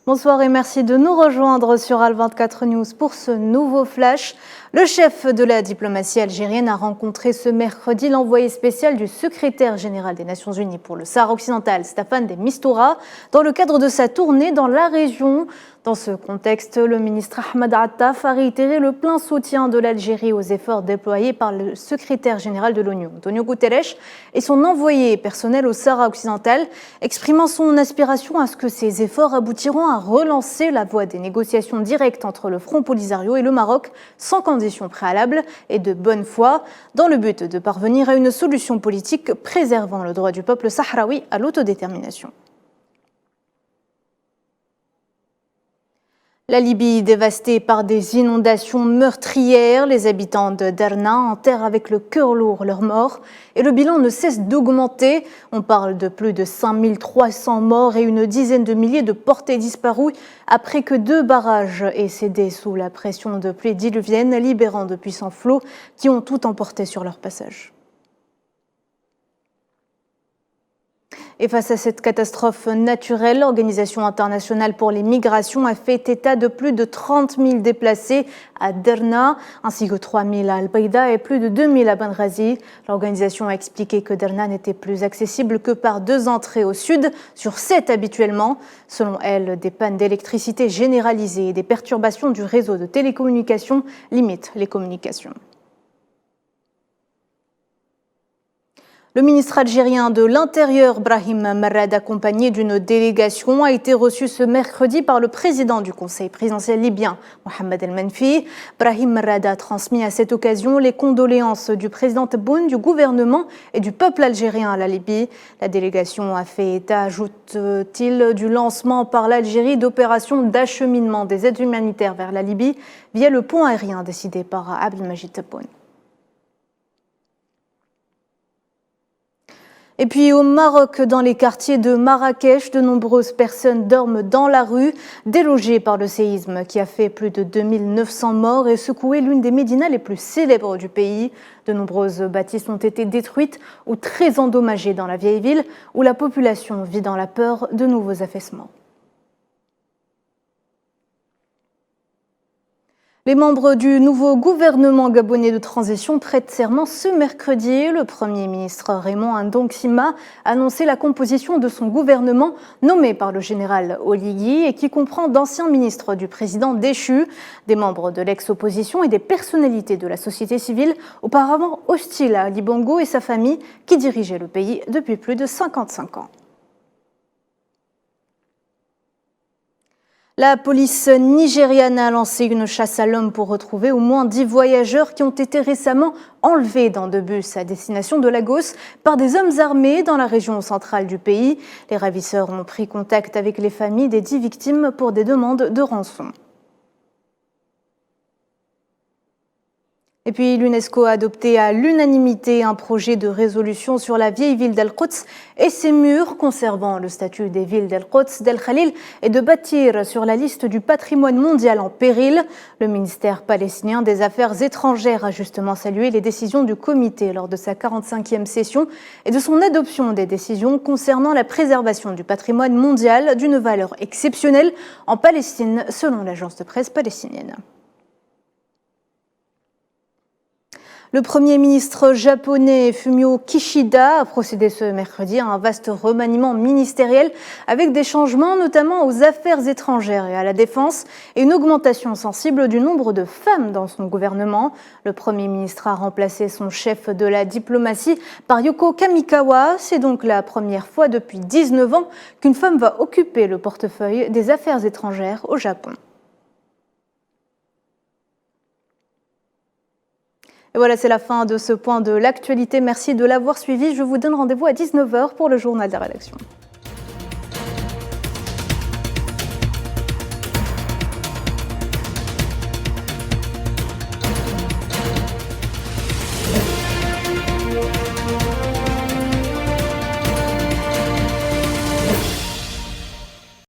Bonsoir et merci de nous rejoindre sur Al24 News pour ce nouveau flash. Le chef de la diplomatie algérienne a rencontré ce mercredi l'envoyé spécial du secrétaire général des Nations Unies pour le Sahara occidental, Staffan de Mistura, dans le cadre de sa tournée dans la région. Dans ce contexte, le ministre Ahmed Attaf a réitéré le plein soutien de l'Algérie aux efforts déployés par le secrétaire général de l'ONU, Antonio Guterres, et son envoyé personnel au Sahara occidental, exprimant son aspiration à ce que ces efforts aboutiront à relancer la voie des négociations directes entre le Front Polisario et le Maroc, sans conditions préalables et de bonne foi, dans le but de parvenir à une solution politique préservant le droit du peuple sahraoui à l'autodétermination. La Libye dévastée par des inondations meurtrières, les habitants de Derna enterrent avec le cœur lourd leurs morts et le bilan ne cesse d'augmenter. On parle de plus de 5300 morts et une dizaine de milliers de portés disparus après que 2 barrages aient cédé sous la pression de pluies diluviennes, libérant de puissants flots qui ont tout emporté sur leur passage. Et face à cette catastrophe naturelle, l'Organisation internationale pour les migrations a fait état de plus de 30 000 déplacés à Derna, ainsi que 3 000 à Al-Baïda et plus de 2 000 à Benghazi. L'organisation a expliqué que Derna n'était plus accessible que par 2 entrées au sud, sur 7 habituellement. Selon elle, des pannes d'électricité généralisées et des perturbations du réseau de télécommunications limitent les communications. Le ministre algérien de l'Intérieur, Brahim Marad, accompagné d'une délégation, a été reçu ce mercredi par le président du Conseil présidentiel libyen, Mohamed El Menfi. Brahim Marad a transmis à cette occasion les condoléances du président Tebboune, du gouvernement et du peuple algérien à la Libye. La délégation a fait état, ajoute-t-il, du lancement par l'Algérie d'opérations d'acheminement des aides humanitaires vers la Libye via le pont aérien décidé par Abdelmajid Tebboune. Et puis au Maroc, dans les quartiers de Marrakech, de nombreuses personnes dorment dans la rue, délogées par le séisme qui a fait plus de 2900 morts et secoué l'une des médinas les plus célèbres du pays. De nombreuses bâtisses ont été détruites ou très endommagées dans la vieille ville, où la population vit dans la peur de nouveaux affaissements. Les membres du nouveau gouvernement gabonais de transition prêtent serment ce mercredi. Le Premier ministre Raymond Andong Sima a annoncé la composition de son gouvernement nommé par le général Oligui et qui comprend d'anciens ministres du président déchu, des membres de l'ex-opposition et des personnalités de la société civile auparavant hostiles à Ali Bongo et sa famille qui dirigeaient le pays depuis plus de 55 ans. La police nigériane a lancé une chasse à l'homme pour retrouver au moins 10 voyageurs qui ont été récemment enlevés dans 2 bus à destination de Lagos par des hommes armés dans la région centrale du pays. Les ravisseurs ont pris contact avec les familles des 10 victimes pour des demandes de rançon. Et puis l'UNESCO a adopté à l'unanimité un projet de résolution sur la vieille ville d'Al-Quds et ses murs, conservant le statut des villes d'Al-Quds, d'Al-Khalil et de Batir sur la liste du patrimoine mondial en péril. Le ministère palestinien des Affaires étrangères a justement salué les décisions du comité lors de sa 45e session et de son adoption des décisions concernant la préservation du patrimoine mondial d'une valeur exceptionnelle en Palestine, selon l'agence de presse palestinienne. Le Premier ministre japonais Fumio Kishida a procédé ce mercredi à un vaste remaniement ministériel avec des changements notamment aux affaires étrangères et à la défense et une augmentation sensible du nombre de femmes dans son gouvernement. Le Premier ministre a remplacé son chef de la diplomatie par Yoko Kamikawa. C'est donc la première fois depuis 19 ans qu'une femme va occuper le portefeuille des affaires étrangères au Japon. Et voilà, c'est la fin de ce point de l'actualité. Merci de l'avoir suivi. Je vous donne rendez-vous à 19 h pour le journal de la rédaction.